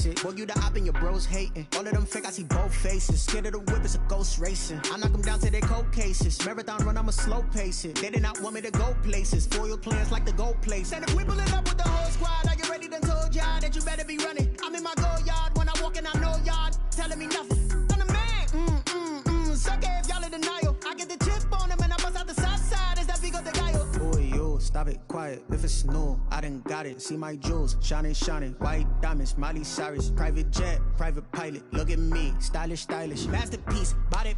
basic. Boy, you the op and your bros hating. All of them fake, I see both faces. Scared of the whip, it's a ghost racing. I knock them down to their cold cases. Marathon run, I'ma slow pace it. They did not want me to go places. Foil plans like the gold place. And if we pull it up with the whole squad, I get ready to told y'all that you better be running. I'm in my go yard. When I walk in, I know y'all telling me nothing. I'm the man. Suck it if y'all in denial. I get the chip on them and I bust out the south side. Is that big of the guy? Boy, yo, stop it, quiet. If it's new, I done got it. See my jewels, shining, white diamonds, Miley Cyrus, private jet, private pilot. Look at me, stylish, masterpiece, body,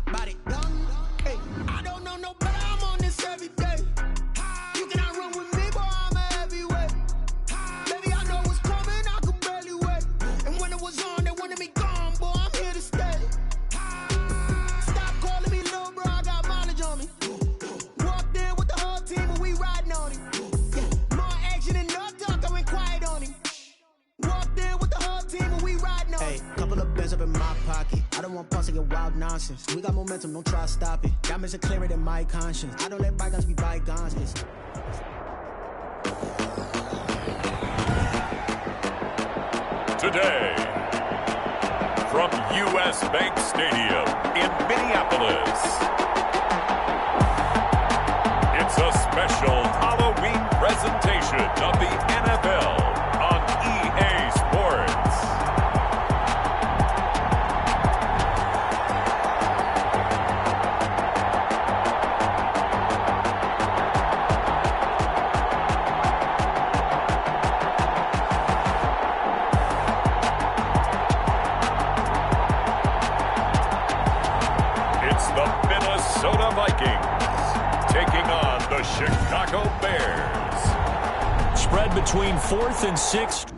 dumb. Hey, I don't know no better. I'm on this every day. You cannot run with me, boy. I'm a heavyweight. Baby, I know what's coming. I could barely wait. And when it was on, they wanted me gone, boy. I'm here to stay. Stop calling me little bro. I got mileage on me. Walked in with the whole team, and we riding on him. Yeah, more action and no talk. I went quiet on him. Walked in with the whole team, and we riding on him. Hey, couple of bands up in my pocket. I don't want pause to get wild nonsense. We got momentum, don't try to stop it. Diamonds are clearer than my conscience. I don't let bygones be bygones. Today, from U.S. Bank Stadium in Minneapolis, it's a special Halloween presentation of the NFL on EA Sports. Minnesota Vikings taking on the Chicago Bears. Spread between 4th and 6th.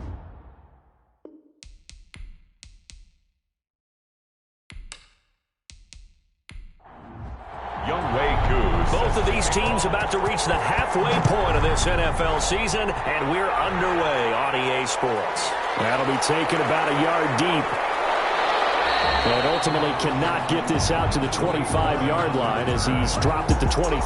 Both of these teams about to reach the halfway point of this NFL season, and we're underway on EA Sports. That'll be taken about a yard deep. And ultimately cannot get this out to the 25-yard line as he's dropped at the 23.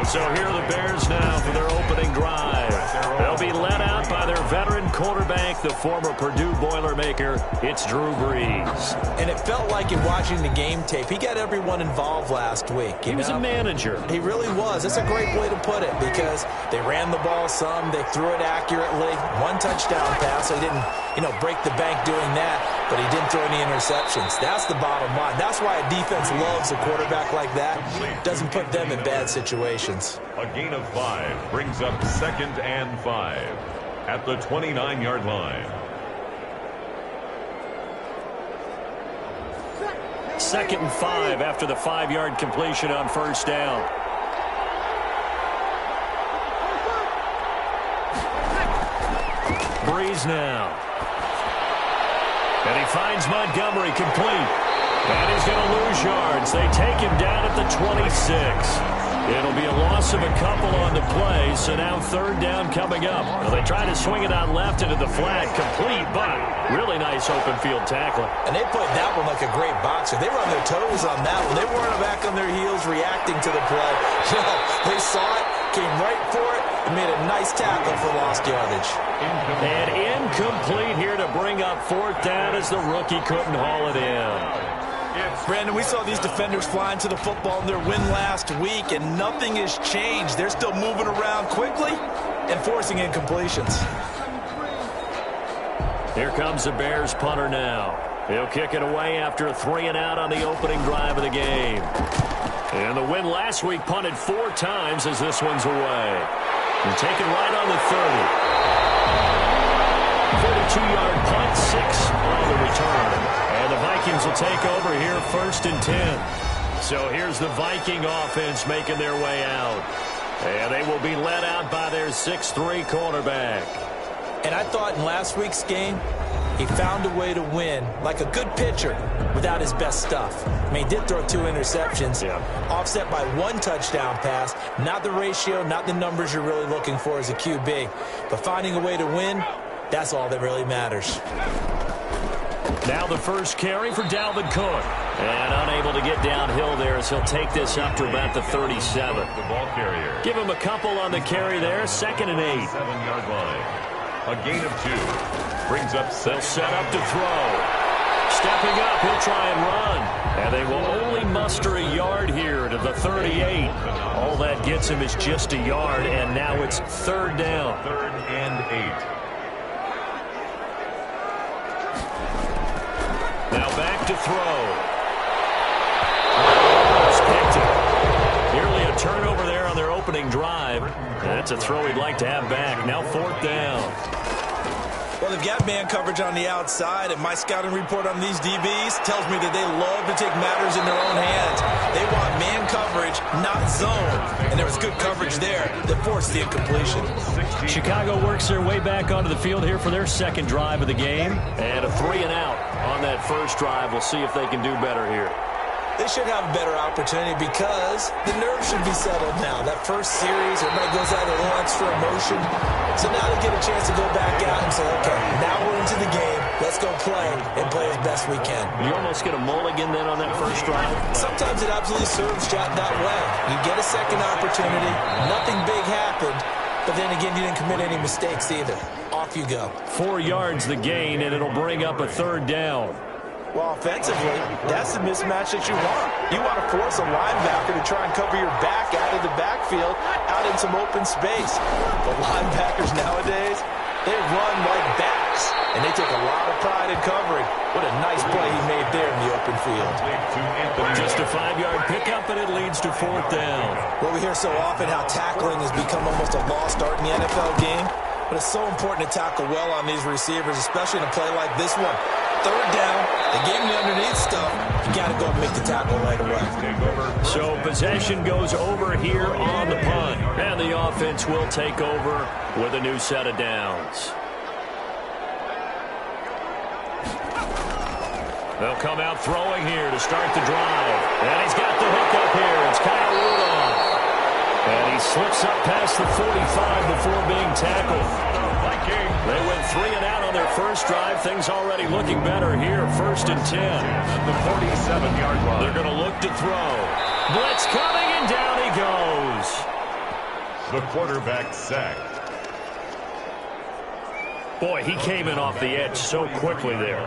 So here are the Bears now for their opening drive. They'll be led out by their veteran quarterback, the former Purdue Boilermaker. It's Drew Brees. And it felt like in watching the game tape, he got everyone involved last week. He was a manager. He really was. That's a great way to put it because they ran the ball some, they threw it accurately. One touchdown pass, so he didn't, break the bank doing that, but he didn't throw any interceptions. That's the bottom line. That's why a defense loves a quarterback like that. Doesn't put them in bad situations. A gain of 5 brings up 2nd and 5 at the 29-yard line. 2nd and 5 after the 5-yard completion on first down. Brees now. And he finds Montgomery complete. And he's going to lose yards. They take him down at the 26. It'll be a loss of a couple on the play, so now 3rd down coming up. Well, they try to swing it out left into the flat, complete, but really nice open field tackling. And they played that one like a great boxer. They were on their toes on that one. They weren't back on their heels reacting to the play. They saw it, came right for it, and made a nice tackle for lost yardage. And incomplete here to bring up 4th down as the rookie couldn't haul it in. Brandon, we saw these defenders flying to the football in their win last week, and nothing has changed. They're still moving around quickly and forcing incompletions. Here comes the Bears punter now. He'll kick it away after a 3-and-out on the opening drive of the game. And the win last week punted 4 times as this one's away. And taken right on the 30. 42-yard punt, 6 on the return. And the Vikings will take over here 1st and 10. So here's the Viking offense making their way out. And they will be led out by their 6'3 cornerback. And I thought in last week's game, he found a way to win like a good pitcher without his best stuff. I mean, he did throw 2 interceptions, offset by 1 touchdown pass. Not the ratio, not the numbers you're really looking for as a QB. But finding a way to win, that's all that really matters. Now the first carry for Dalvin Cook. And unable to get downhill there as he'll take this up to about the 37. The ball carrier. Give him a couple on the carry there. 2nd and 8. 7-yard line. A gain of 2. Brings up they'll set up to throw. Stepping up, he'll try and run. And they will only muster a yard here to the 38. All that gets him is just a yard, and now it's third down. 3rd and 8. Now back to throw. Almost picked it. Nearly a turnover there on their opening drive. That's a throw he'd like to have back. Now 4th down. Well, they've got man coverage on the outside, and my scouting report on these DBs tells me that they love to take matters in their own hands. They want man coverage, not zone. And there was good coverage there that forced the incompletion. Chicago works their way back onto the field here for their second drive of the game. And a 3 and out on that first drive. We'll see if they can do better here. They should have a better opportunity because the nerves should be settled now. That first series, everybody goes out with a little extra emotion. So now they get a chance to go back out and say, okay, now we're into the game. Let's go play and play as best we can. You almost get a mulligan then on that first drive? Sometimes it absolutely serves that way. You get a second opportunity. Nothing big happened. But then again, you didn't commit any mistakes either. Off you go. 4 yards the gain, and it'll bring up a 3rd down. Well, offensively, that's the mismatch that you want. You want to force a linebacker to try and cover your back out of the backfield, out in some open space. The linebackers nowadays, they run like backs, and they take a lot of pride in covering. What a nice play he made there in the open field. Just a 5-yard pickup, and it leads to 4th down. Well, we hear so often how tackling has become almost a lost art in the NFL game, but it's so important to tackle well on these receivers, especially in a play like this one. 3rd down, they gave me underneath stuff. You got to go and make the tackle right away. So possession goes over here on the punt, and the offense will take over with a new set of downs. They'll come out throwing here to start the drive. And he's got the hook up here. It's Kyle Rudolph. And he slips up past the 45 before being tackled. They went 3 and out on their first drive. Things already looking better here. 1st and 10. At the 47-yard line. They're going to look to throw. Blitz coming, and down he goes. The quarterback sacked. Boy, he came in off the edge so quickly there.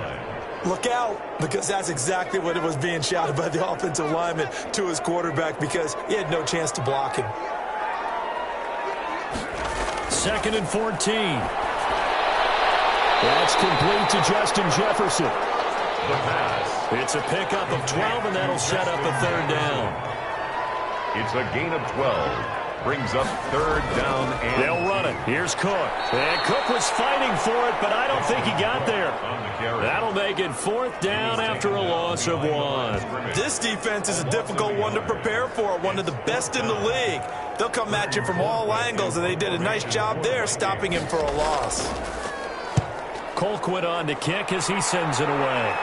Look out, because that's exactly what it was being shouted by the offensive lineman to his quarterback, because he had no chance to block him. 2nd and 14. That's complete to Justin Jefferson. The pass. It's a pickup of 12, and that'll set up a 3rd down. It's a gain of 12. Brings up 3rd down and... They'll run it. Here's Cook. And Cook was fighting for it, but I don't think he got there. That'll make it 4th down after a loss of 1. This defense is a difficult one to prepare for, one of the best in the league. They'll come at you from all angles, and they did a nice job there stopping him for a loss. Colquitt on to kick as he sends it away.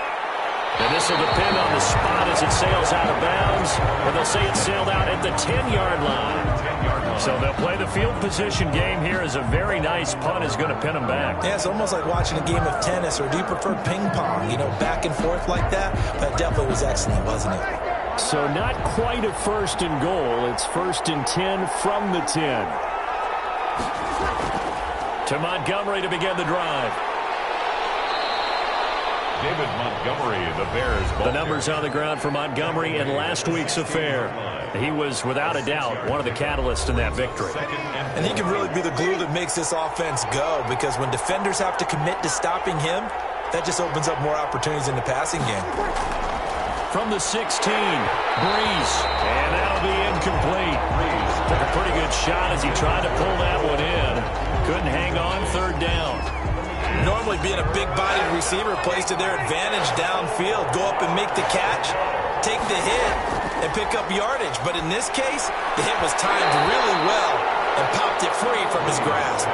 And this will depend on the spot as it sails out of bounds. Or they'll say it sailed out at the 10-yard line. So they'll play the field position game here as a very nice punt is going to pin them back. Yeah, it's almost like watching a game of tennis, or do you prefer ping pong? You know, back and forth like that? That definitely was excellent, wasn't it? So not quite a 1st and goal. It's 1st and 10 from the 10. To Montgomery to begin the drive. David Montgomery, the Bears. The numbers on the ground for Montgomery in last week's affair. He was, without a doubt, one of the catalysts in that victory. And he can really be the glue that makes this offense go, because when defenders have to commit to stopping him, that just opens up more opportunities in the passing game. From the 16, Breeze, and that'll be incomplete. Took a pretty good shot as he tried to pull that one in. Couldn't hang on, 3rd down. Normally being a big-bodied receiver plays to their advantage downfield. Go up and make the catch, take the hit, and pick up yardage. But in this case, the hit was timed really well and popped it free from his grasp.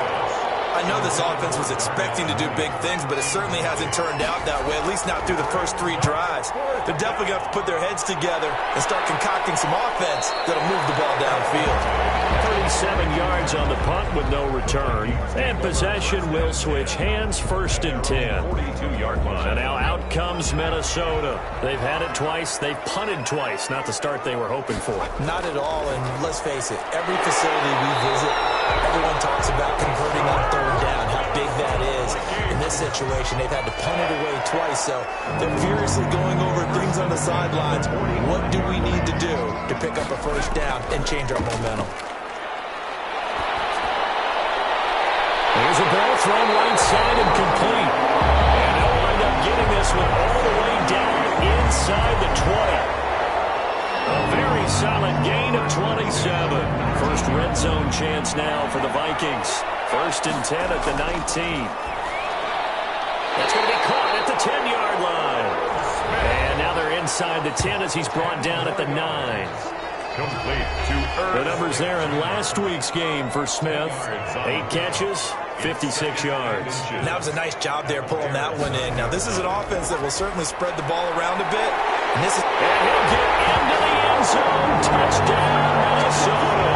I know this offense was expecting to do big things, but it certainly hasn't turned out that way, at least not through the first 3 drives. They're definitely going to have to put their heads together and start concocting some offense that'll move the ball downfield. 37 yards on the punt with no return. And possession will switch hands, 1st and 10. 42-yard line. And now out comes Minnesota. They've had it twice. They've punted twice. Not the start they were hoping for. Not at all, and let's face it, every facility we visit, everyone talks about converting on 3rd down, how big that is. In this situation, they've had to punt it away twice, so they're furiously going over things on the sidelines. What do we need to do to pick up a first down and change our momentum? Here's a ball thrown right side and complete. And they'll wind up getting this one all the way down inside the 20. A very solid gain of 27. First red zone chance now for the Vikings. 1st and 10 at the 19. That's going to be caught at the 10-yard line. And now they're inside the 10 as he's brought down at the 9. Complete to The numbers there in last week's game for Smith. 8 catches, 56 yards. That was a nice job there pulling that one in. Now, this is an offense that will certainly spread the ball around a bit. And he'll get into the end zone. Touchdown, Minnesota.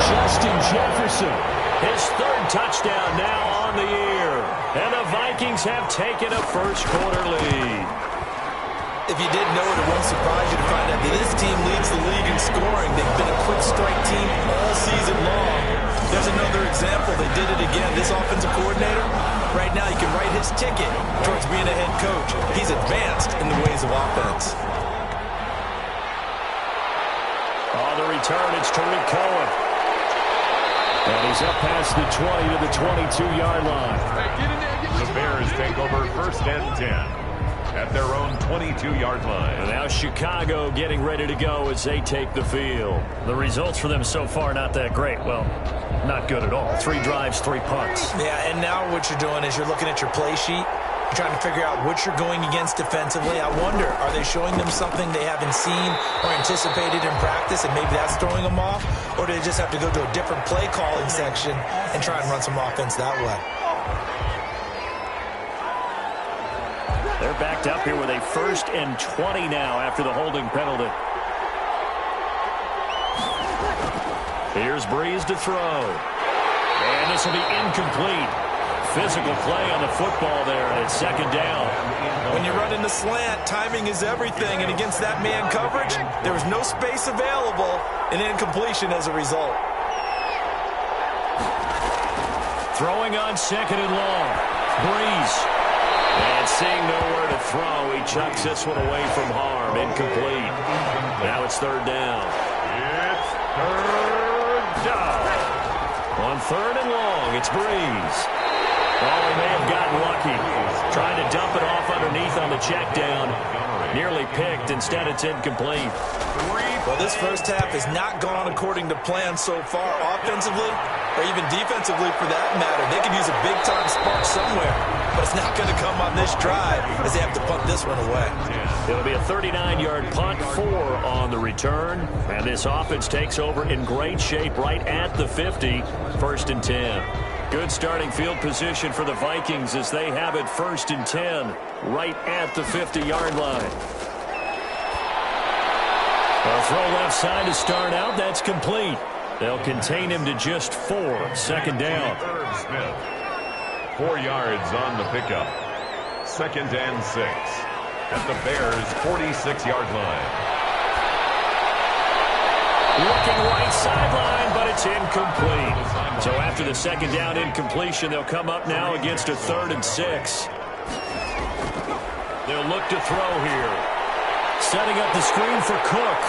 Justin Jefferson. His 3rd touchdown now on the year. And the Vikings have taken a first-quarter lead. If you didn't know it, it won't surprise you to find out that this team leads the league in scoring. They've been a quick strike team all season long. There's another example. They did it again. This offensive coordinator, right now you can write his ticket towards being a head coach. He's advanced in the ways of offense. On the return, it's Tariq Cohen. And he's up past the 20 to the 22-yard line. The Bears take over 1st and 10. At their own 22-yard line. And now Chicago getting ready to go as they take the field. The results for them so far not that great. Well, not good at all. 3 drives, 3 punts. Yeah, and now what you're doing is you're looking at your play sheet. You're trying to figure out what you're going against defensively. I wonder, are they showing them something they haven't seen or anticipated in practice, and maybe that's throwing them off? Or do they just have to go to a different play calling section and try and run some offense that way? They're backed up here with a 1st and 20 now after the holding penalty. Here's Breeze to throw. And this will be incomplete. Physical play on the football there, and it's 2nd down. When you run in the slant, timing is everything, and against that man coverage, there was no space available, and incompletion as a result. Throwing on 2nd and long. Breeze. And seeing nowhere to throw, he chucks this one away from harm. Incomplete. Now it's 3rd down. It's 3rd down. On 3rd and long, it's Breeze. Oh, he may have gotten lucky. Trying to dump it off underneath on the check down. Nearly picked. Instead, it's incomplete. Well, this first half has not gone according to plan so far, offensively or even defensively for that matter. They could use a big-time spark somewhere, but it's not going to come on this drive as they have to punt this one away. It'll be a 39-yard punt, 4 on the return, and this offense takes over in great shape right at the 50, 1st and 10. Good starting field position for the Vikings as they have it 1st and 10 right at the 50-yard line. A throw left side to start out. That's complete. They'll contain him to just 4. 2nd down. Smith. 4 yards on the pickup. 2nd and 6. At the Bears' 46-yard line. Looking right sideline, but it's incomplete. So after the 2nd down incompletion, they'll come up now against a 3rd and 6. They'll look to throw here. Setting up the screen for Cook.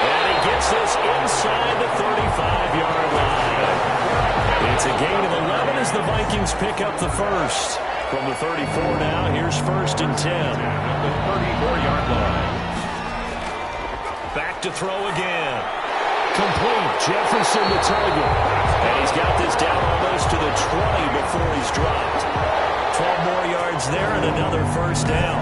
And he gets this inside the 35-yard line. It's a gain of 11 as the Vikings pick up the first. From the 34 now, here's 1st and 10. The 34-yard line. Back to throw again. Complete. Jefferson the target. And he's got this down almost to the 20 before he's dropped. 12 more yards there and another 1st down.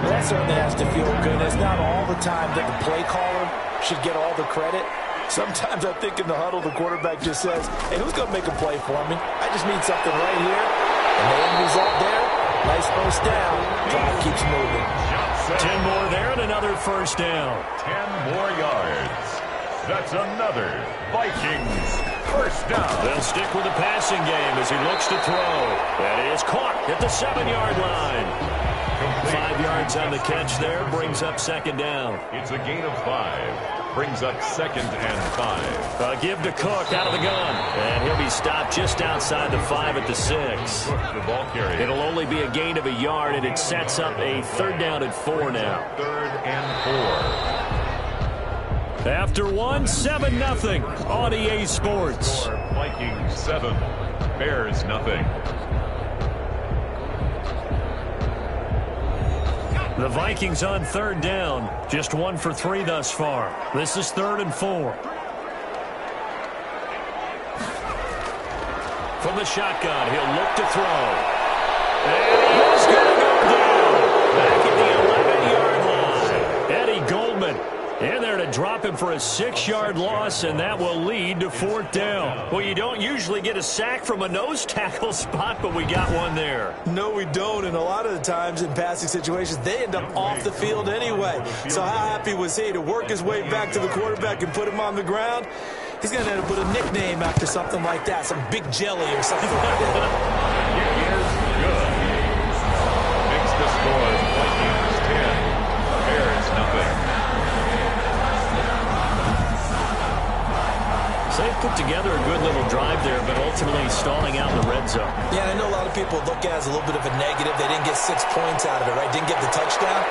That certainly has to feel good. It's not all the time that the play caller should get all the credit. Sometimes I think in the huddle, the quarterback just says, hey, who's going to make a play for me? I just need something right here. And the end result there, nice 1st down. Drive keeps moving. 10 more there and another 1st down. 10 more yards. That's another Vikings 1st down. They'll stick with the passing game as he looks to throw. And it is caught at the 7-yard line. 5 yards on the catch there. Brings up second down. It's a gain of 5. Brings up 2nd and 5. A give to Cook out of the gun. And he'll be stopped just outside the 5 at the 6. The ball carrier. It'll only be a gain of a yard, and it sets up a 3rd down and 4 now. 3rd and 4. After 7-0 on EA Sports. Vikings 7, Bears nothing. The Vikings on 3rd down. Just 1 for 3 thus far. This is 3rd and 4. From the shotgun, he'll look to throw. And he's going to go down. Back at the 11-yard line. Eddie Goldman in there to drop him for a 6-yard loss, and that will lead to 4th down. Well, you don't usually get a sack from a nose tackle spot, but we got one there. No, we don't, and a lot of the times in passing situations, they end up off the field anyway. So how happy was he to work his way back to the quarterback and put him on the ground? He's going to end up with a nickname after something like that, some big jelly or something like that. Good. Makes the score Vikings 10, Bears nothing. So they put together a good little drive there, but ultimately stalling out in the red zone. Yeah, I know a lot of people look at it as a little bit of a negative. They didn't get 6 points out of it, right? Didn't get the touchdown.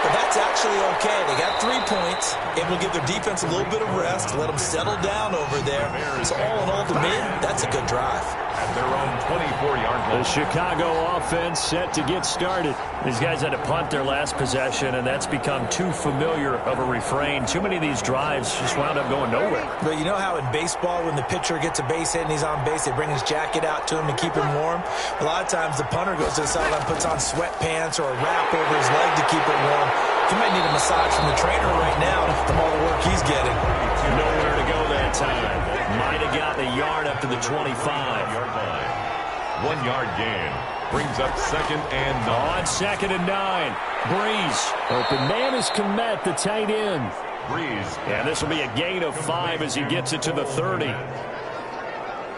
But that's actually okay. They got 3 points, able to give their defense a little bit of rest, let them settle down over there. So all in all, to me, that's a good drive. At their own 24-yard line. The Chicago offense set to get started. These guys had to punt their last possession, and that's become too familiar of a refrain. Too many of these drives just wound up going nowhere. But you know how in baseball, when the pitcher gets a base hit and he's on base, they bring his jacket out to him to keep him warm? A lot of times the punter goes to the sideline, puts on sweatpants or a wrap over his leg to keep it warm. He might need a massage from the trainer right now from all the work he's getting. Nowhere to go that time. Might have gotten a yard up to the 25. 1 yard gain. Brings up 2nd and 9. On 2nd and 9. Breeze. Open man is Komet, the tight end. Breeze. And this will be a gain of 5 as he gets it to the 30.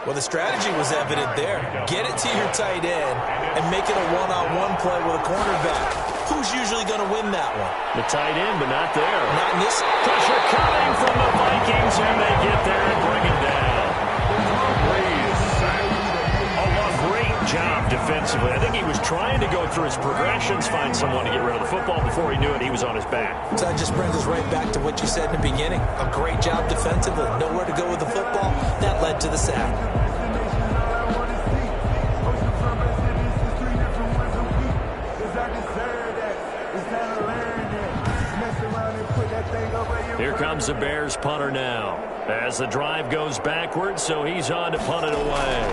Well, the strategy was evident there. Get it to your tight end and make it a one-on-one play with a cornerback. Who's usually going to win that one? The tight end, but not there. Not in this. Pressure coming from the Vikings, and they get there and bring it down. A great job defensively. I think he was trying to go through his progressions, find someone to get rid of the football. Before he knew it, he was on his back. So that just brings us right back to what you said in the beginning. A great job defensively. Nowhere to go with the football. That led to the sack. Here comes the Bears punter now. As the drive goes backwards, so he's on to punt it away.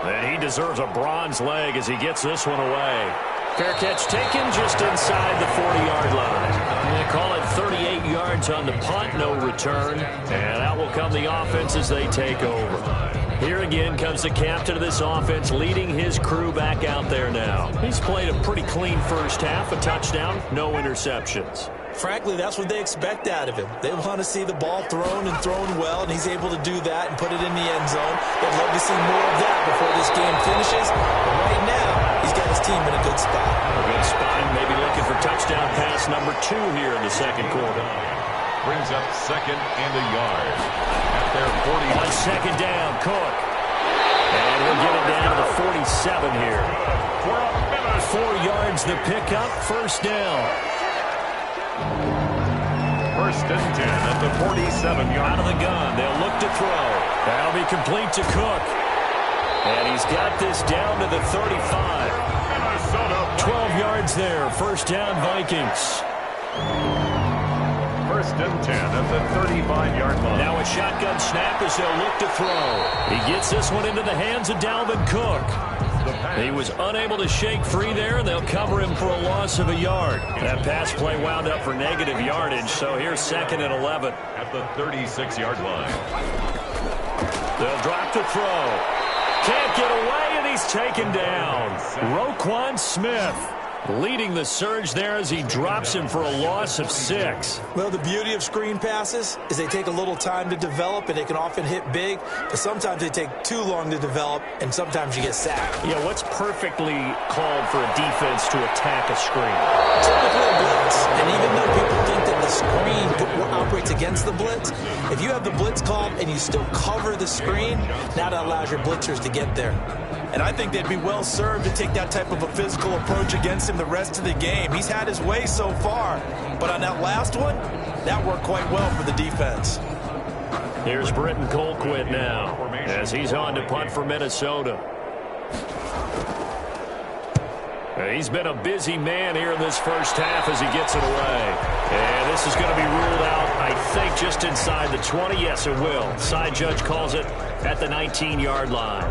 And he deserves a bronze leg as he gets this one away. Fair catch taken just inside the 40-yard line. They call it 38 yards on the punt, no return. And out will come the offense as they take over. Here again comes the captain of this offense leading his crew back out there now. He's played a pretty clean first half, a touchdown, no interceptions. Frankly, that's what they expect out of him. They want to see the ball thrown and thrown well, and he's able to do that and put it in the end zone. They'd love to see more of that before this game finishes. But right now, he's got his team in a good spot. A good spot, maybe looking for touchdown pass number 2 here in the second quarter. Brings up 2nd and a yard. At their 40. On 2nd down, Cook. And we'll get it down to the 47 here. 4 yards the pickup, first down. 1st and 10 at the 47-yard. Out of the gun, they'll look to throw. That'll be complete to Cook. And he's got this down to the 35. 12 yards there, first down Vikings. 1st and 10 at the 35-yard line. Now a shotgun snap as they'll look to throw. He gets this one into the hands of Dalvin Cook. He was unable to shake free there, and they'll cover him for a loss of a yard. That pass play wound up for negative yardage, so here's 2nd and 11. At the 36-yard line. They'll drop to throw. Can't get away, and he's taken down. Roquan Smith. Leading the surge there as he drops him for a loss of 6. Well, the beauty of screen passes is they take a little time to develop, and they can often hit big, but sometimes they take too long to develop, and sometimes you get sacked. Yeah, what's perfectly called for a defense to attack a screen? Typically a blitz, and even though people think that the screen operates against the blitz, if you have the blitz called and you still cover the screen, now that allows your blitzers to get there. And I think they'd be well served to take that type of a physical approach against him the rest of the game. He's had his way so far, but on that last one, that worked quite well for the defense. Here's Britton Colquitt now as he's on to punt for Minnesota. He's been a busy man here in this first half as he gets it away. And this is going to be ruled out, I think, just inside the 20. Yes, it will. Side judge calls it at the 19-yard line.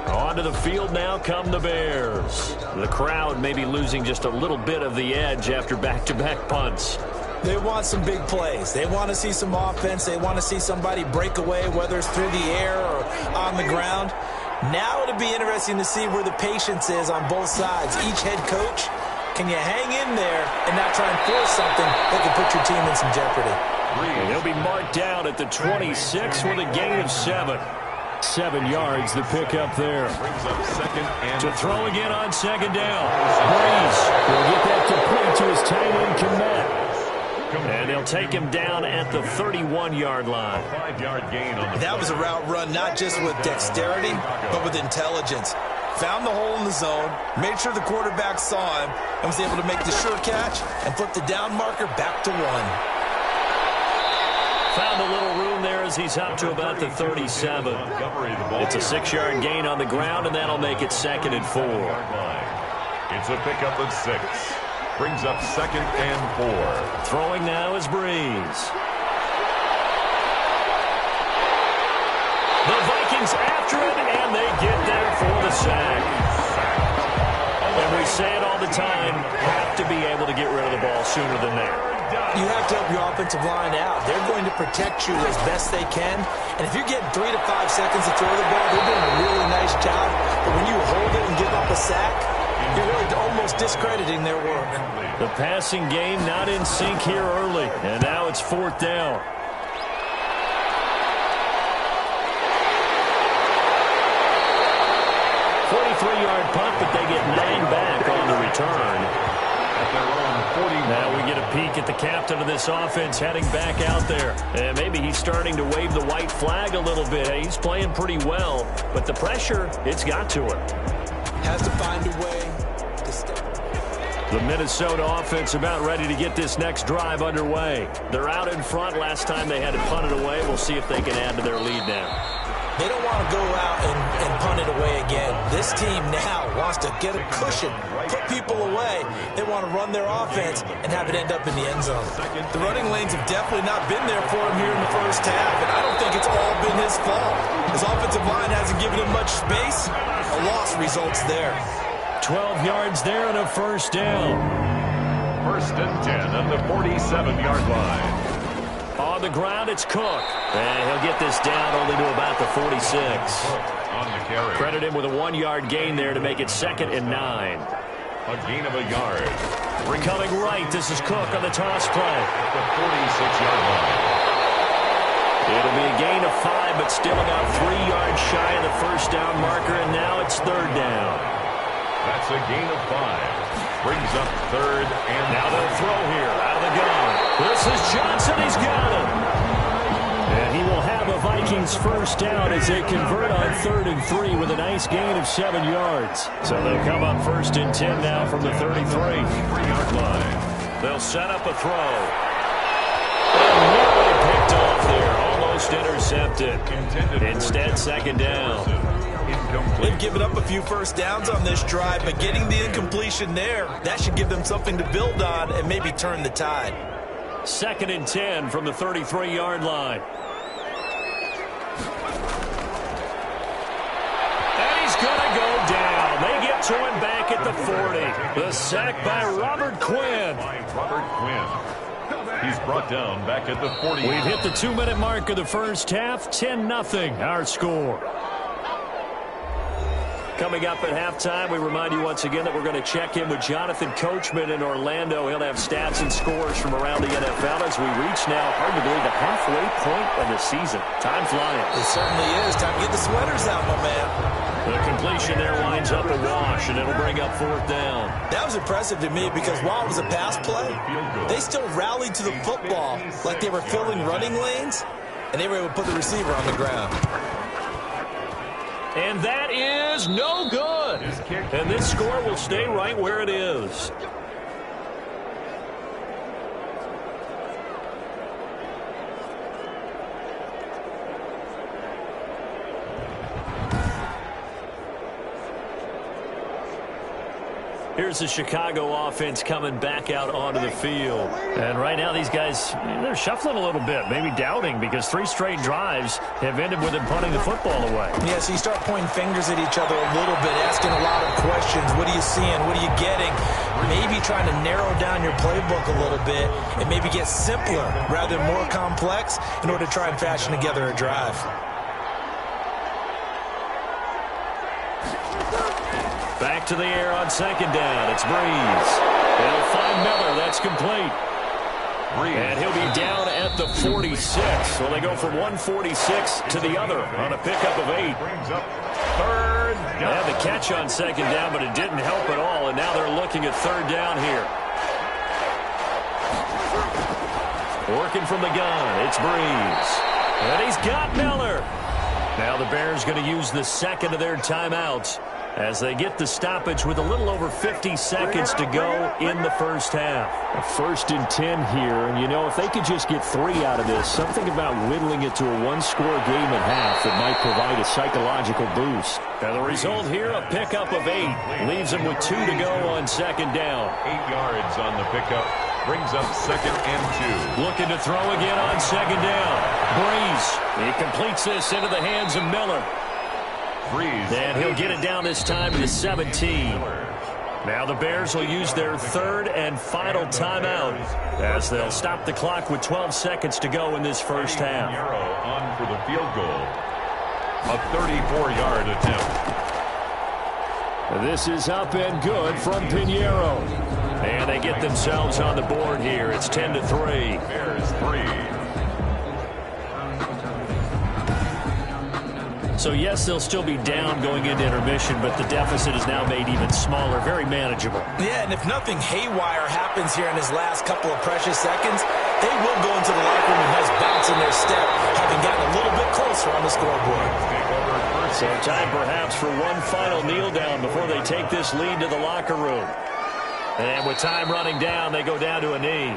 Onto the field now come the Bears. The crowd may be losing just a little bit of the edge after back-to-back punts. They want some big plays. They want to see some offense. They want to see somebody break away, whether it's through the air or on the ground. Now it'll be interesting to see where the patience is on both sides. Each head coach, can you hang in there and not try and force something that could put your team in some jeopardy? And he'll be marked down at the 26 with a gain of 7. 7 yards, the pickup there. To throw again on second down. Breeze will get that complete to his tight end Komet. And they'll take him down at the 31-yard line. 5-yard gain on the That was a route run not just with dexterity, but with intelligence. Found the hole in the zone, made sure the quarterback saw him, and was able to make the sure catch and flip the down marker back to 1. Found a little room there as he's up to about the 37. It's a 6-yard gain on the ground, and that'll make it 2nd and 4. It's a pickup of 6. Brings up 2nd and 4. Throwing now is Breeze. The Vikings after it, and they get there for the sack. And we say it all the time, have to be able to get rid of the ball sooner than that. You have to help your offensive line out. They're going to protect you as best they can. And if you're getting 3 to 5 seconds to throw the ball, they're doing a really nice job. But when you hold it and give up a sack, you're really almost discrediting their work. The passing game not in sync here early. And now it's 4th down. Yard punt, but they get 9 back on the return. Now we get a peek at the captain of this offense heading back out there. And maybe he's starting to wave the white flag a little bit. He's playing pretty well, but the pressure, it's got to him. Has to find a way to stay. The Minnesota offense about ready to get this next drive underway. They're out in front. Last time they had to punt it away. We'll see if they can add to their lead now. They don't want to go out and punt it away again. This team now wants to get a cushion, put people away. They want to run their offense and have it end up in the end zone. The running lanes have definitely not been there for him here in the first half, and I don't think it's all been his fault. His offensive line hasn't given him much space. A loss results there. 12 yards there and a 1st down. 1st and 10 at the 47-yard line. On the ground, it's Cook. And he'll get this down only to about the 46. On the carry. Credit him with a 1-yard gain there to make it 2nd and 9. A gain of a yard. Coming right, this is Cook on the toss play. At the 46-yard line. It'll be a gain of 5, but still about 3 yards shy of the 1st down marker, and now it's 3rd down. That's a gain of 5. Brings up 3rd and now they'll throw here out of the gun. This is Johnson. He's got it. And he will have a Vikings 1st down as they convert on 3rd and 3 with a nice gain of 7 yards. So they'll come up 1st and 10 now from the 33-yard line. They'll set up a throw. And nearly picked off there. Almost intercepted. Instead, 2nd down. They've given up a few 1st downs on this drive, but getting the incompletion there, that should give them something to build on and maybe turn the tide. 2nd and 10 from the 33-yard line. And he's going to go down. They get to him back at the 40. The sack by Robert Quinn. He's brought down back at the 40. We've hit the 2-minute mark of the first half. 10-0 our score. Coming up at halftime, we remind you once again that we're going to check in with Jonathan Coachman in Orlando. He'll have stats and scores from around the NFL as we reach now, hard to believe, the halfway point of the season. Time flying. It certainly is. Time to get the sweaters out, my man. The completion there winds up a wash, and it'll bring up 4th down. That was impressive to me because while it was a pass play, they still rallied to the football like they were filling running lanes, and they were able to put the receiver on the ground. And that is no good. And this score will stay right where it is. Here's the Chicago offense coming back out onto the field. And right now these guys, they're shuffling a little bit, maybe doubting, because 3 straight drives have ended with them punting the football away. Yeah, so you start pointing fingers at each other a little bit, asking a lot of questions. What are you seeing? What are you getting? Maybe trying to narrow down your playbook a little bit and maybe get simpler rather than more complex in order to try and fashion together a drive. Back to the air on 2nd down. It's Breeze. They'll find Miller. That's complete. And he'll be down at the 46. So they go from 146 to the other on a pickup of 8. Brings up 3rd down. They had the catch on 2nd down, but it didn't help at all. And now they're looking at 3rd down here. Working from the gun. It's Breeze. And he's got Miller. Now the Bears going to use the second of their timeouts as they get the stoppage with a little over 50 seconds to go in the first half. A 1st and 10 here, and you know, if they could just get 3 out of this, something about whittling it to a 1-score game at half that might provide a psychological boost. And the result here, a pickup of 8. Leaves them with 2 to go on 2nd down. 8 yards on the pickup. Brings up 2nd and 2. Looking to throw again on 2nd down. Breeze. He completes this into the hands of Miller. Breeze. And he'll get it down this time to the 17. Now the Bears will use their 3rd and final timeout as they'll stop the clock with 12 seconds to go in this first half. Pinheiro on for the field goal. A 34-yard attempt. This is up and good from Pinheiro. And they get themselves on the board here. It's 10-3. Bears 3. So, yes, they'll still be down going into intermission, but the deficit is now made even smaller, very manageable. Yeah, and if nothing haywire happens here in his last couple of precious seconds, they will go into the locker room with nice bounce in their step, having gotten a little bit closer on the scoreboard. So time perhaps for one final kneel down before they take this lead to the locker room. And with time running down, they go down to a knee.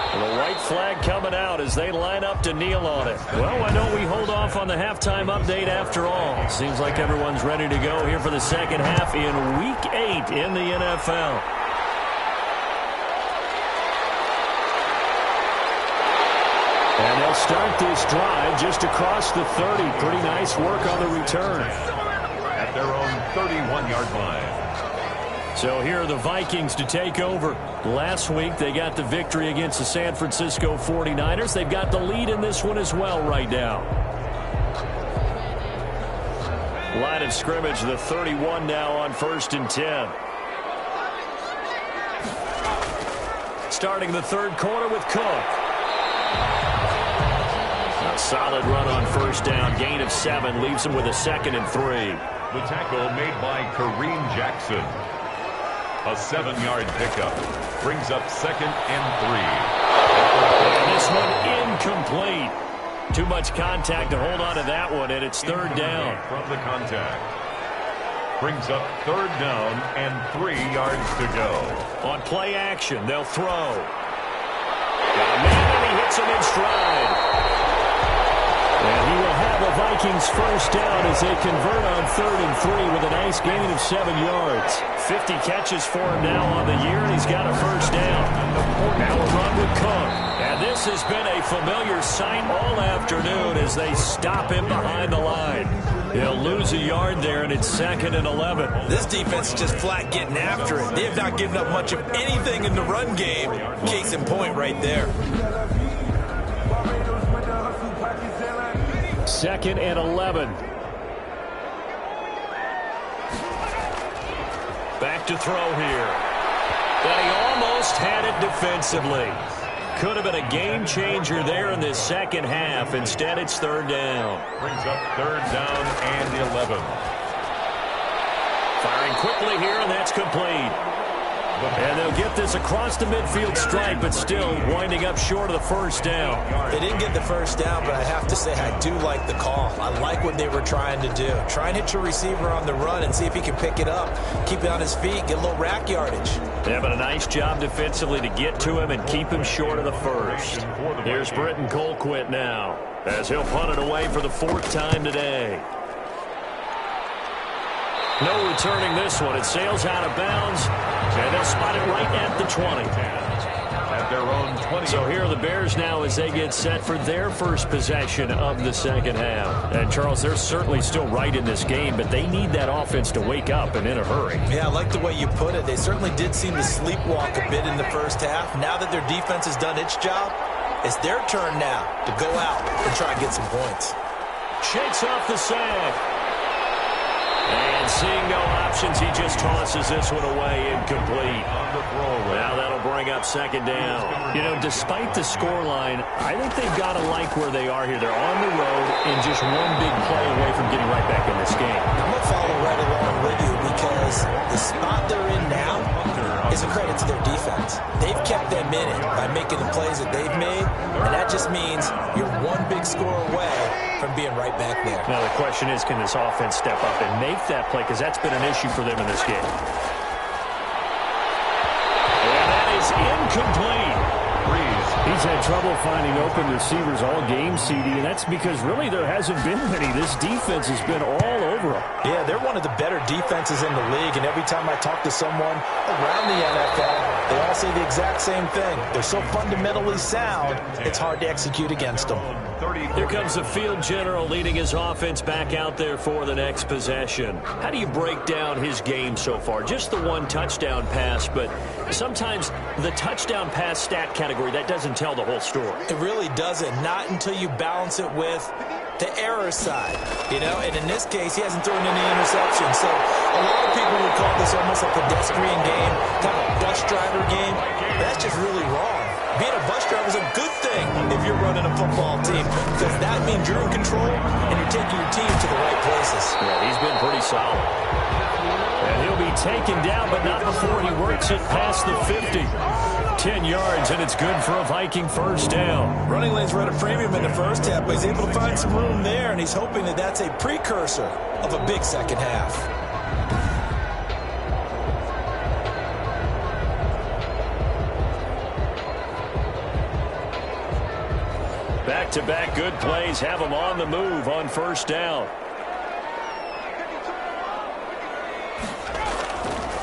And the white flag coming out as they line up to kneel on it. Well, why don't we hold off on the halftime update after all? Seems like everyone's ready to go here for the second half in Week 8 in the NFL. And they'll start this drive just across the 30. Pretty nice work on the return. At their own 31-yard line. So here are the Vikings to take over. Last week they got the victory against the San Francisco 49ers. They've got the lead in this one as well right now. Line of scrimmage, the 31 now on 1st and 10. Starting the third quarter with Cook. A solid run on first down. Gain of 7 leaves him with a 2nd and 3. The tackle made by Kareem Jackson. A 7-yard pickup. Brings up 2nd and 3. And this one incomplete. Too much contact to hold on to that one, and it's 3rd down. From the contact. Brings up 3rd down and 3 yards to go. On play action, they'll throw. Got a man, and he hits him in stride. And he will have the Vikings first down as they convert on 3rd and 3 with a nice gain of 7 yards. 50 catches for him now on the year, and he's got a first down. Now a run with Cook. And this has been a familiar sight all afternoon as they stop him behind the line. He'll lose a yard there, and it's 2nd and 11. This defense is just flat getting after it. They have not given up much of anything in the run game. Case in point right there. 2nd and 11. back to throw here. But he almost had it defensively. Could have been a game changer there in this second half. Instead, it's third down. Brings up third down and 11. Firing quickly here, and that's complete. And they'll get this across the midfield stripe, but still winding up short of the first down. They didn't get the first down, but I have to say I do like the call. I like what they were trying to do. Try and hit your receiver on the run and see if he can pick it up. Keep it on his feet, get a little rack yardage. Yeah, but a nice job defensively to get to him and keep him short of the first. Here's Britton Colquitt now, as he'll punt it away for the fourth time today. No returning this one. It sails out of bounds, and they'll spot it right at the 20. At their own 20. So here are the Bears now as they get set for their first possession of the second half. And, Charles, they're certainly still right in this game, but they need that offense to wake up and in a hurry. Yeah, I like the way you put it. They certainly did seem to sleepwalk a bit in the first half. Now that their defense has done its job, it's their turn now to go out and try and get some points. Shakes off the sack. And seeing no options, he just tosses this one away, incomplete. Now that'll bring up second down. You know, despite the scoreline, I think they've got to like where they are here. They're on the road and just one big play away from getting right back in this game. I'm going to follow right along with you because the spot they're in now is a credit to their defense. They've kept them in it by making the plays that they've made, and that just means you're one big score away from being right back there. Now the question is, can this offense step up and make that play, because that's been an issue for them in this game. And that is incomplete. He's had trouble finding open receivers all game, CD, and that's because really there hasn't been many. This defense has been all over him. Yeah, they're one of the better defenses in the league, and every time I talk to someone around the NFL, they all say the exact same thing. They're so fundamentally sound, it's hard to execute against them. Here comes the field general leading his offense back out there for the next possession. How do you break down his game so far? Just the one touchdown pass, but sometimes the touchdown pass stat category, that doesn't tell the whole story. It really doesn't, not until you balance it with the error side, you know, and in this case, he hasn't thrown any interceptions. So a lot of people would call this almost a pedestrian game, kind of a bus driver game. That's just really wrong. Being a bus driver is a good thing if you're running a football team, because that means you're in control and you're taking your team to the right places. Yeah, he's been pretty solid. And he'll be taken down, but not before he works it past the 50. 10 yards, and it's good for a Viking first down. Running lanes were at a premium in the first half, but he's able to find some room there, and he's hoping that that's a precursor of a big second half. Back-to-back good plays have him on the move on first down.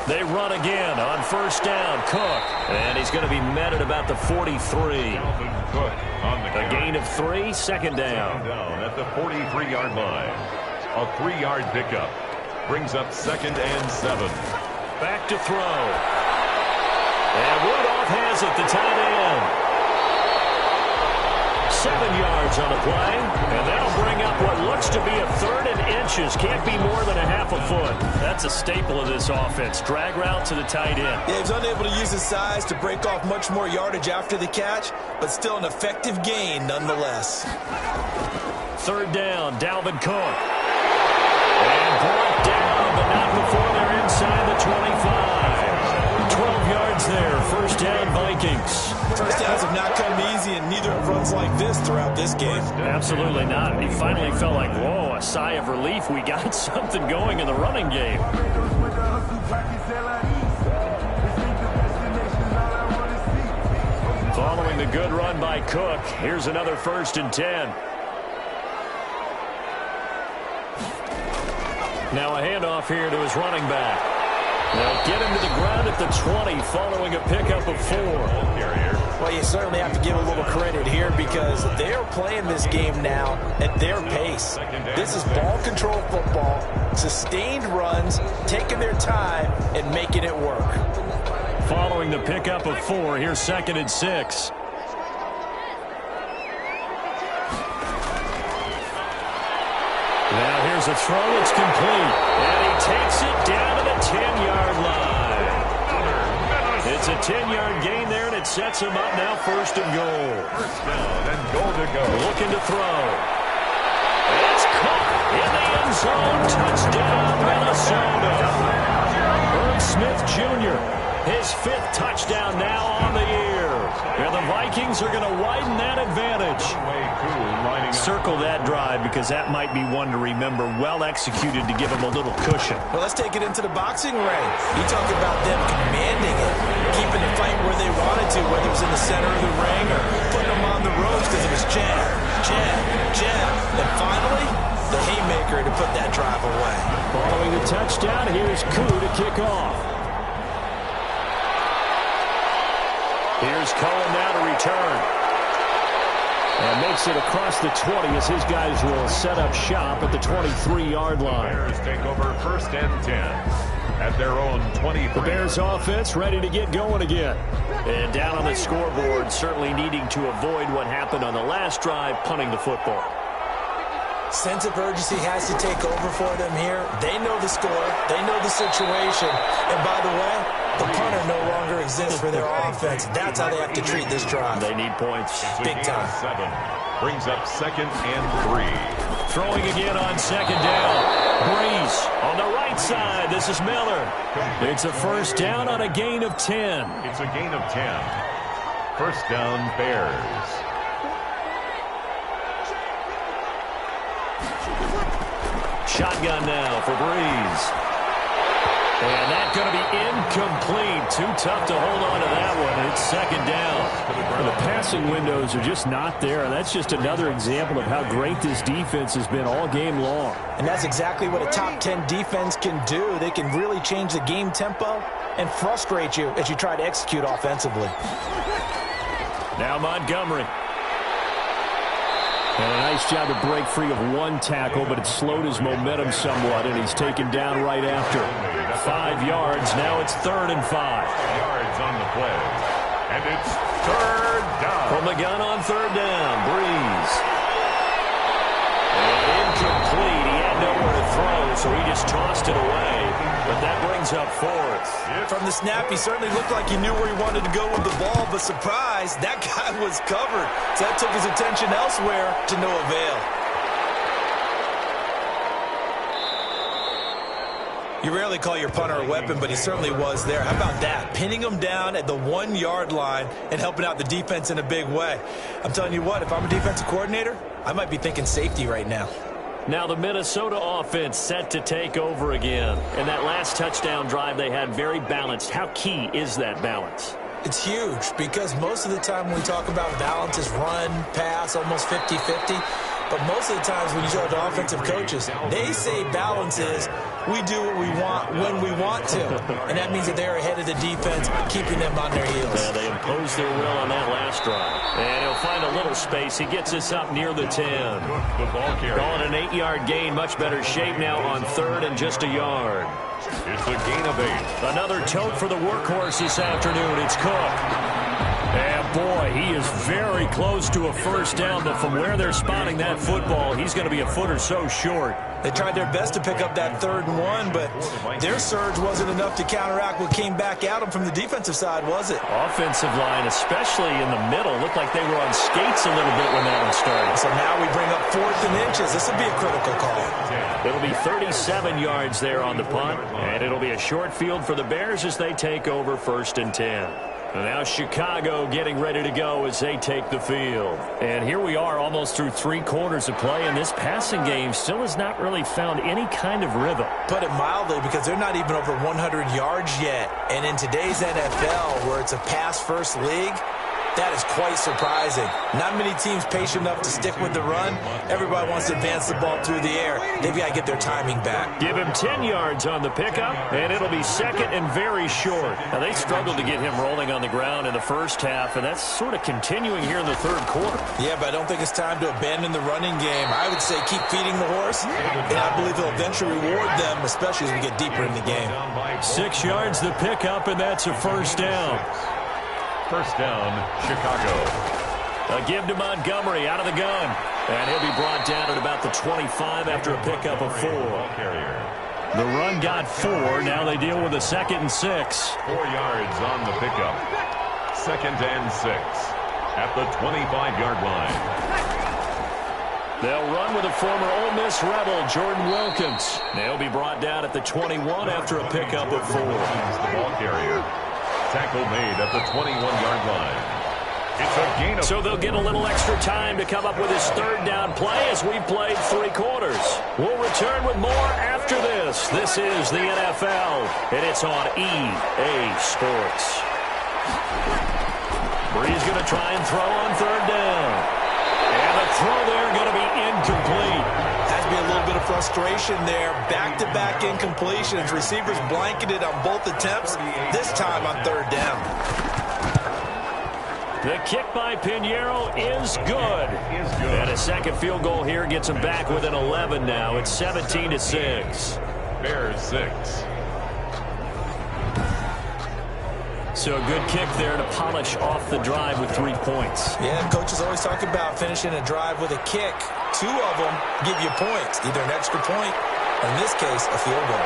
They run again on first down. Cook. And he's going to be met at about the 43. A gain of 3, second down. At the 43-yard line. A 3-yard pickup. Brings up second and 7. Back to throw. And Rudolph has it, the tight end. 7 yards on the play, and that'll bring up what looks to be a third and inches. Can't be more than a half a foot. That's a staple of this offense. Drag route to the tight end. Yeah, he's unable to use his size to break off much more yardage after the catch, but still an effective gain nonetheless. Third down, Dalvin Cook. And brought down, but not before they're inside the 25. 12 yards there, first down Vikings. First downs have not come easy, and neither have runs like this throughout this game. Absolutely not. He finally felt like, whoa, a sigh of relief. We got something going in the running game. Following the good run by Cook, here's another 1st and 10. Now a handoff here to his running back. They'll get him to the ground at the 20 following a pickup of 4. Well, you certainly have to give a little credit here because they're playing this game now at their pace. This is ball control football, sustained runs, taking their time and making it work. Following the pickup of 4, here's 2nd and 6. Now here's a throw. It's complete. And he takes it down to the 10-yard line. It's a 10-yard gain there, and it sets him up now first and goal. First down and goal to go. Looking to throw. It's caught in the end zone. Touchdown, Minnesota. Herb Smith Jr., his 5th touchdown now on the year. And the Vikings are going to widen that advantage. Circle that drive because that might be one to remember. Well executed to give him a little cushion. Well, let's take it into the boxing ring. You talk about them commanding it, keeping the fight where they wanted to, whether it was in the center of the ring or putting them on the ropes because it was jab, jab, jab. And finally, the haymaker to put that drive away. Following the touchdown, here's Koo to kick off. Here's Cohen now to return. And makes it across the 20 as his guys will set up shop at the 23-yard line. Bears take over first and 10 at their own 23. The Bears offense ready to get going again. And down on the scoreboard, certainly needing to avoid what happened on the last drive, punting the football. Sense of urgency has to take over for them here. They know the score. They know the situation. And by the way, the punter no longer exists for their offense. That's how they have to treat this drive. They need points. Big time. 7 brings up 2nd and 3. Throwing again on 2nd down. Breeze on the right side. This is Miller. It's a first down on a gain of 10. It's a gain of 10. First down, Bears. Shotgun now for Breeze. And that's going to be incomplete. Too tough to hold on to that one. It's 2nd down. The passing windows are just not there. That's just another example of how great this defense has been all game long. And that's exactly what a top 10 defense can do. They can really change the game tempo and frustrate you as you try to execute offensively. Now Montgomery. And a nice job to break free of one tackle, but it slowed his momentum somewhat, and he's taken down right after. 5 yards. Now it's 3rd and 5. Yards on the play. And it's 3rd down. From the gun on 3rd down. Breeze. And incomplete. He had nowhere to throw, so he just tossed it away. But that brings up 4th. From the snap, he certainly looked like he knew where he wanted to go with the ball, but surprise, that guy was covered. So that took his attention elsewhere to no avail. You rarely call your punter a weapon, but he certainly was there. How about that? Pinning him down at the 1-yard line and helping out the defense in a big way. I'm telling you what, if I'm a defensive coordinator, I might be thinking safety right now. Now the Minnesota offense set to take over again. And that last touchdown drive they had very balanced. How key is that balance? It's huge because most of the time when we talk about balance is run, pass, almost 50-50. But most of the times when you talk to offensive coaches, they say balance is we do what we want when we want to. And that means that they're ahead of the defense, keeping them on their heels. Yeah, they imposed their will on that last drive. And he'll find a little space. He gets us up near the 10. The ball carrier. Calling an 8-yard gain. Much better shape now on 3rd and just a yard. It's a gain of 8. Another tote for the workhorse this afternoon. It's Cook. And boy, he is very close to a first down, but from where they're spotting that football, he's going to be a foot or so short. They tried their best to pick up that 3rd and 1, but their surge wasn't enough to counteract what came back at them from the defensive side, was it? Offensive line, especially in the middle, looked like they were on skates a little bit when that one started. So now we bring up 4th and inches. This will be a critical call. It'll be 37 yards there on the punt, and it'll be a short field for the Bears as they take over 1st and 10. And now Chicago getting ready to go as they take the field. And here we are almost through 3 quarters of play, and this passing game still has not really found any kind of rhythm. Put it mildly, because they're not even over 100 yards yet. And in today's NFL, where it's a pass-first league, that is quite surprising. Not many teams patient enough to stick with the run. Everybody wants to advance the ball through the air. They've got to get their timing back. Give him 10 yards on the pickup, and it'll be 2nd and very short. Now, they struggled to get him rolling on the ground in the first half, and that's sort of continuing here in the 3rd quarter. Yeah, but I don't think it's time to abandon the running game. I would say keep feeding the horse, and I believe he'll eventually reward them, especially as we get deeper in the game. 6 yards the pickup, and that's a first down. First down, Chicago. A give to Montgomery out of the gun. And he'll be brought down at about the 25 after a pickup of 4. Carrier. The run got 4. Now they deal with a 2nd and 6. 4 yards on the pickup. 2nd and 6 at the 25-yard line. They'll run with a former Ole Miss Rebel, Jordan Wilkins. They'll be brought down at the 21 after a pickup of 4. The ball carrier. Tackle made at the 21-yard line. It's a gain of... So they'll get a little extra time to come up with his 3rd down play as we've played 3 quarters. We'll return with more after this. This is the NFL, and it's on EA Sports. Bree's going to try and throw on 3rd down. And the throw there going to be incomplete. Has to be a little bit of frustration there. Back-to-back incompletions. Receivers blanketed on both attempts, this time on 3rd down. The kick by Pinheiro is good. And a second field goal here gets them back within 11 now. It's 17-6. Bears 6. So a good kick there to polish off the drive with 3 points. Yeah, coaches always talk about finishing a drive with a kick. 2 of them give you points, either an extra point, or in this case, a field goal.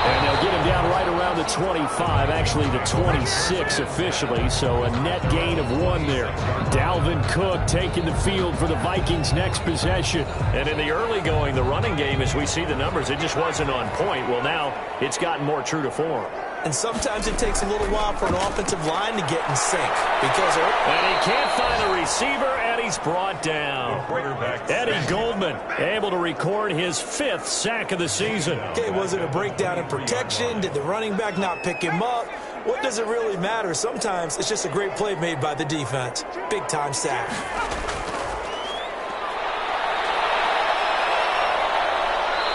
And they'll get him down right around the 25, actually the 26 officially, so a net gain of 1 there. Dalvin Cook taking the field for the Vikings' next possession. And in the early going, the running game, as we see the numbers, it just wasn't on point. Well, now it's gotten more true to form. And sometimes it takes a little while for an offensive line to get in sync. And he can't find the receiver, and he's brought down. Eddie Goldman able to record his 5th sack of the season. Okay, was it a breakdown in protection? Did the running back not pick him up? What does it really matter? Sometimes it's just a great play made by the defense. Big-time sack.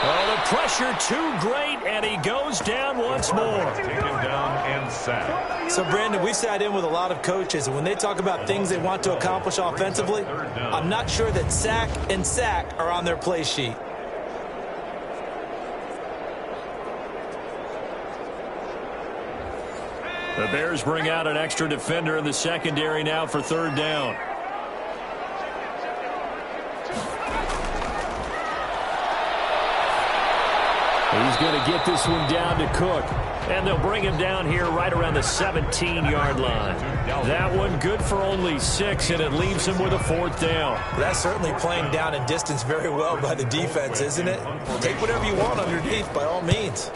Oh, the pressure too great, and he goes down once more. Taken down and sacked. So, Brandon, we've sat in with a lot of coaches, and when they talk about things they want to accomplish offensively, I'm not sure that sack and sack are on their play sheet. The Bears bring out an extra defender in the secondary now for 3rd down. He's going to get this one down to Cook. And they'll bring him down here right around the 17-yard line. That one good for only 6, and it leaves him with a 4th down. That's certainly playing down in distance very well by the defense, isn't it? Take whatever you want underneath, by all means.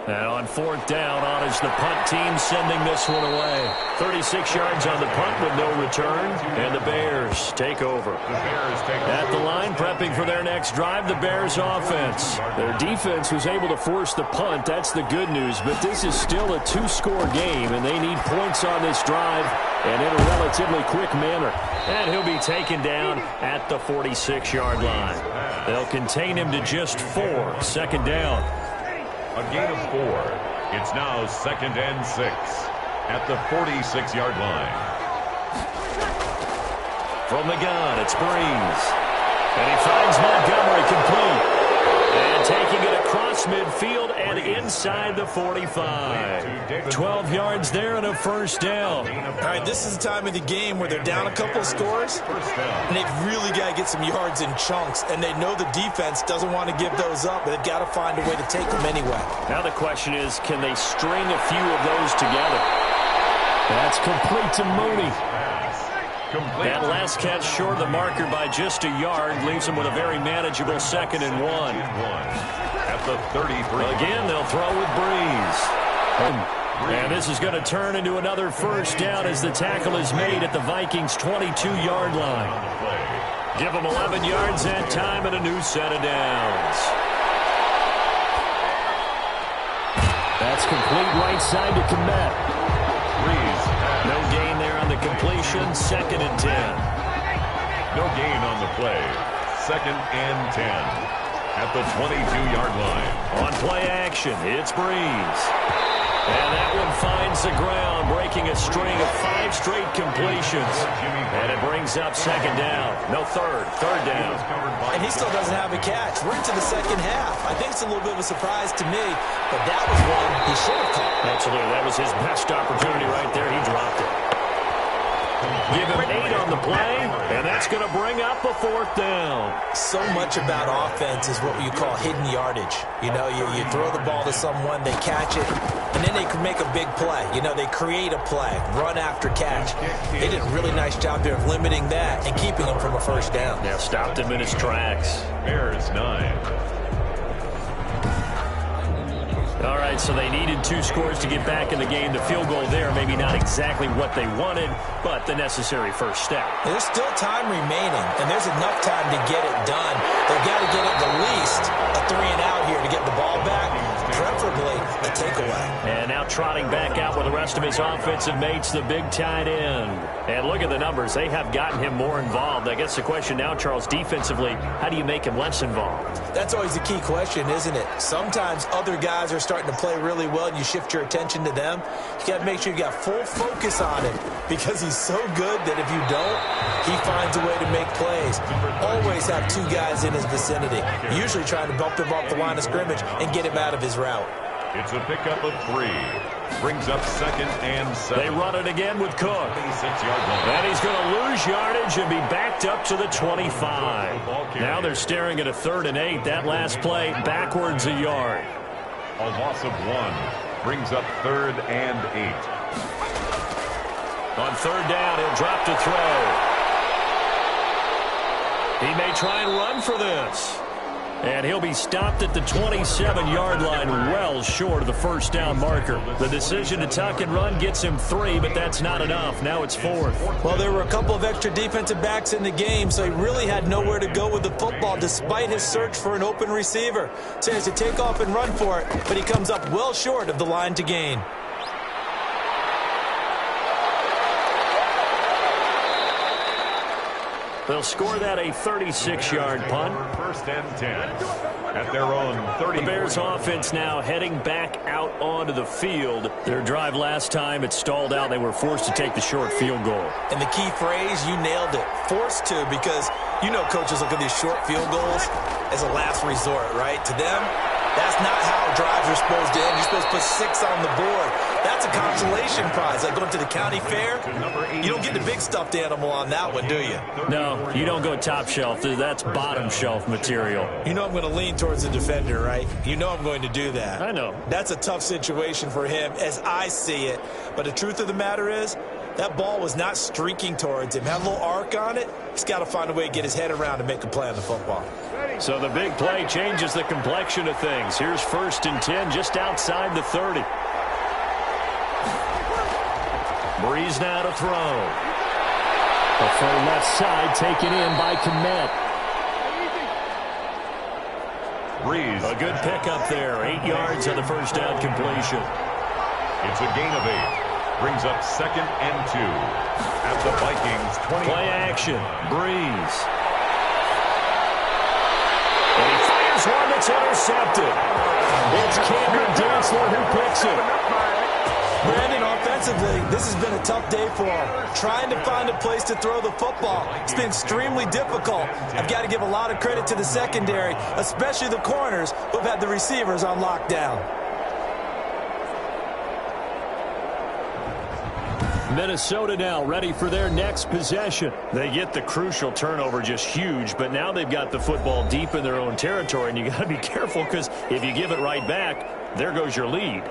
And on 4th down, on is the punt team sending this one away. 36 yards on the punt with no return, and the Bears take over. At the line, prepping for their next drive, the Bears offense. Their defense was able to force the punt. That's the good news, but this is still a 2-score game, and they need points on this drive and in a relatively quick manner. And he'll be taken down at the 46-yard line. They'll contain him to just 4. 2nd down. A gain of 4. It's now 2nd and 6 at the 46-yard line. From the gun, it's Breeze. And he finds Montgomery complete. And taking it across midfield and inside the 45. 12 yards there and a 1st down. All right, this is the time of the game where they're down a couple of scores, and they've really got to get some yards in chunks, and they know the defense doesn't want to give those up, but they've got to find a way to take them anyway. Now the question is, can they string a few of those together? That's complete to Mooney. That last catch short of the marker by just a yard leaves them with a very manageable 2nd and 1. At the 33. Again, they'll throw with Breeze. And this is going to turn into another 1st down as the tackle is made at the Vikings' 22-yard line. Give them 11 yards and time and a new set of downs. That's complete right side to Komet. Breeze. No gain there on the completion. 2nd and 10. No gain on the play. 2nd and 10 at the 22-yard line. On play action, it's Breeze. And that one finds the ground, breaking a string of 5 straight completions. And it brings up 2nd down. No, 3rd down. And he still doesn't have a catch. We're into the 2nd half. I think it's a little bit of a surprise to me, but that was one he should have caught. Absolutely. That was his best opportunity right there. He dropped it. Give him 8 on the play, and that's going to bring up a 4th down. So much about offense is what you call hidden yardage. You know, you throw the ball to someone, they catch it, and then they can make a big play. You know, they create a play, run after catch. They did a really nice job there of limiting that and keeping him from a first down. Yeah, stopped him in his tracks. Bears 9. All right, so they needed 2 scores to get back in the game. The field goal there, maybe not exactly what they wanted, but the necessary first step. There's still time remaining, and there's enough time to get it done. They've got to get at the least a 3-and-out here to get the ball back, preferably a takeaway. And now trotting back out with the rest of his offensive mates, the big tight end. And look at the numbers. They have gotten him more involved. I guess the question now, Charles, defensively, how do you make him less involved? That's always a key question, isn't it? Sometimes other guys are starting to play really well and you shift your attention to them. You got to make sure you got full focus on him because he's so good that if you don't, he finds a way to make plays. Always have 2 guys in his vicinity, usually trying to bump him off the line of scrimmage and get him out of his route. It's a pickup of 3. Brings up 2nd and 7. They run it again with Cook. 26-yard line. And he's going to lose yardage and be backed up to the 25. Now they're staring at a 3rd and 8. That last play backwards a yard. A loss of 1. Brings up 3rd and 8. On 3rd down, he'll drop to throw. He may try and run for this. And he'll be stopped at the 27-yard line, well short of the first down marker. The decision to tuck and run gets him 3, but that's not enough. Now it's 4th. Well, there were a couple of extra defensive backs in the game, so he really had nowhere to go with the football despite his search for an open receiver. So he has to take off and run for it, but he comes up well short of the line to gain. They'll score that a 36-yard punt. 1st and 10 at their own 30. The Bears offense now heading back out onto the field. Their drive last time, it stalled out. They were forced to take the short field goal. And the key phrase, you nailed it. Forced to, because you know coaches look at these short field goals as a last resort, right? To them, that's not how drives are supposed to end. You're supposed to put 6 on the board. That's a consolation prize. Like going to the county fair, you don't get the big stuffed animal on that one, do you? No, you don't go top shelf. That's bottom shelf material. You know I'm going to lean towards the defender, right? You know I'm going to do that. I know. That's a tough situation for him as I see it. But the truth of the matter is, that ball was not streaking towards him. Had a little arc on it. He's got to find a way to get his head around and make a play on the football. So the big play changes the complexion of things. Here's 1st and 10 just outside the 30. Breeze now to throw. The full left side taken in by Kmet. Breeze. A good pickup there. 8 yards on the first down completion. It's a gain of 8. Brings up 2nd and 2 at the Vikings 20. Play action. Breeze. And he fires one that's intercepted. It's Cameron Dantzler who picks it. Brandon, offensively, this has been a tough day for him. Trying to find a place to throw the football. It's been extremely difficult. I've got to give a lot of credit to the secondary, especially the corners who have had the receivers on lockdown. Minnesota now ready for their next possession. They get the crucial turnover, just huge, but now they've got the football deep in their own territory, and you got to be careful because if you give it right back, there goes your lead.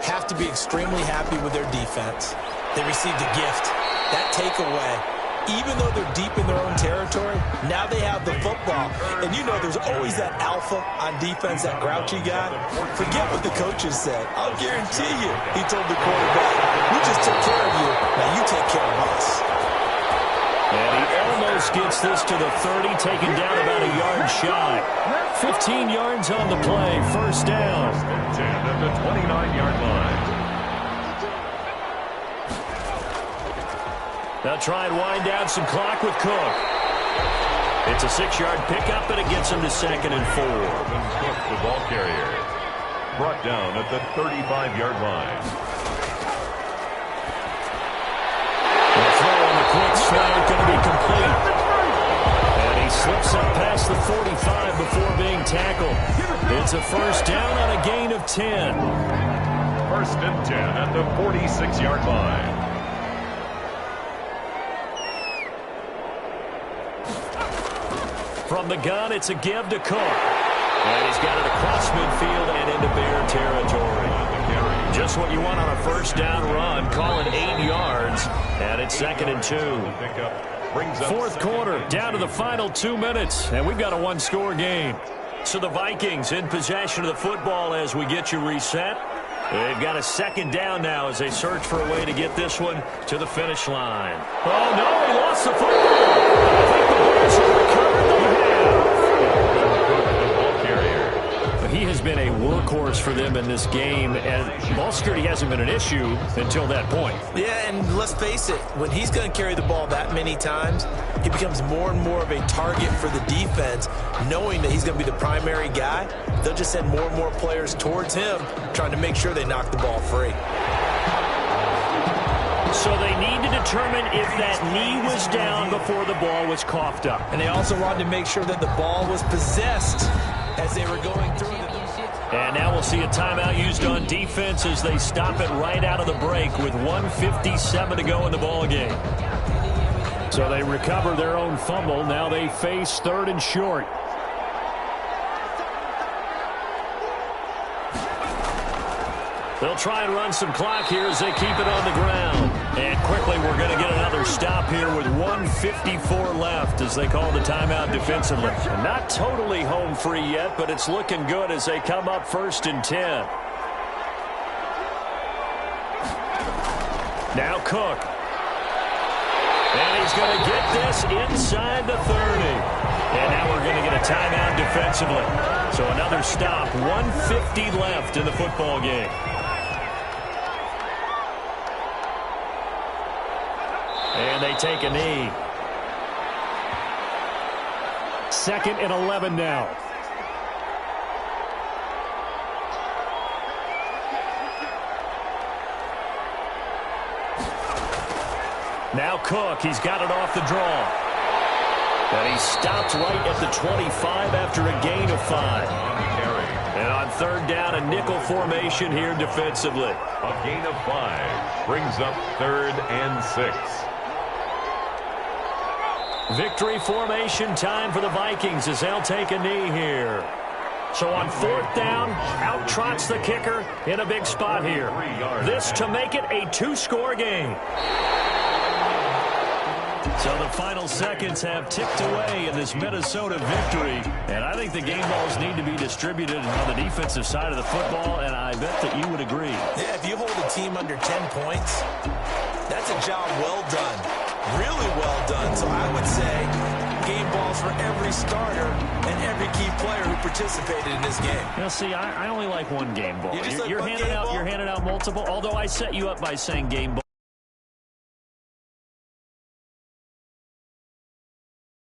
Have to be extremely happy with their defense. They received a gift. That takeaway, even though they're deep in their own territory, now they have the football. And you know there's always that alpha on defense, that grouchy guy. Forget what the coaches said. I'll guarantee you, he told the quarterback, we just took care of you. Now you take care of us. And he almost gets this to the 30, taken down about a yard shy. 15 yards on the play, first down. 10 at the 29-yard line. They'll try and wind down some clock with Cook. It's a 6-yard pickup, and it gets him to 2nd and 4. Cook, the ball carrier, brought down at the 35-yard line. The throw on the quick slant going to be complete. And he slips up past the 45 before being tackled. It's a first down on a gain of 10. 1st and 10 at the 46-yard line. From the gun, it's a give to Cook. And he's got it across midfield and into Bear territory. Just what you want on a first down run. Call it 8 yards, and it's 2nd and 2. Fourth quarter, down to the final 2 minutes, and we've got a one-score game. So the Vikings in possession of the football as we get you reset. They've got a 2nd down now as they search for a way to get this one to the finish line. Oh, no, he lost the football. I think the Bears have recovered. They have. He has been a workhorse for them in this game, and ball security hasn't been an issue until that point. Yeah, and let's face it, when he's going to carry the ball that many times, he becomes more and more of a target for the defense, knowing that he's going to be the primary guy. They'll just send more and more players towards him, trying to make sure they knock the ball free. So they need to determine if that knee was down before the ball was coughed up. And they also wanted to make sure that the ball was possessed as they were going through it. And now we'll see a timeout used on defense as they stop it right out of the break with 1:57 to go in the ball game. So they recover their own fumble. Now they face 3rd and short. They'll try and run some clock here as they keep it on the ground. And quickly we're going to get another stop here with 1:54 left as they call the timeout defensively. And not totally home free yet, but it's looking good as they come up 1st and 10. Now Cook. And he's going to get this inside the 30. And now we're going to get a timeout defensively. So another stop, 1:50 left in the football game. And they take a knee. 2nd and 11 now. Now Cook, he's got it off the draw. And he stopped right at the 25 after a gain of 5. And on 3rd down, a nickel formation here defensively. A gain of 5 brings up 3rd and 6. Victory formation time for the Vikings as they'll take a knee here. So on 4th down, out trots the kicker in a big spot here. This to make it a 2-score game. So the final seconds have ticked away in this Minnesota victory. And I think the game balls need to be distributed on the defensive side of the football, and I bet that you would agree. Yeah, if you hold a team under 10 points, that's a job well done. Really well done. So I would say game balls for every starter and every key player who participated in this game. Now, see, I only like one game ball. You're handing out multiple, although I set you up by saying game ball.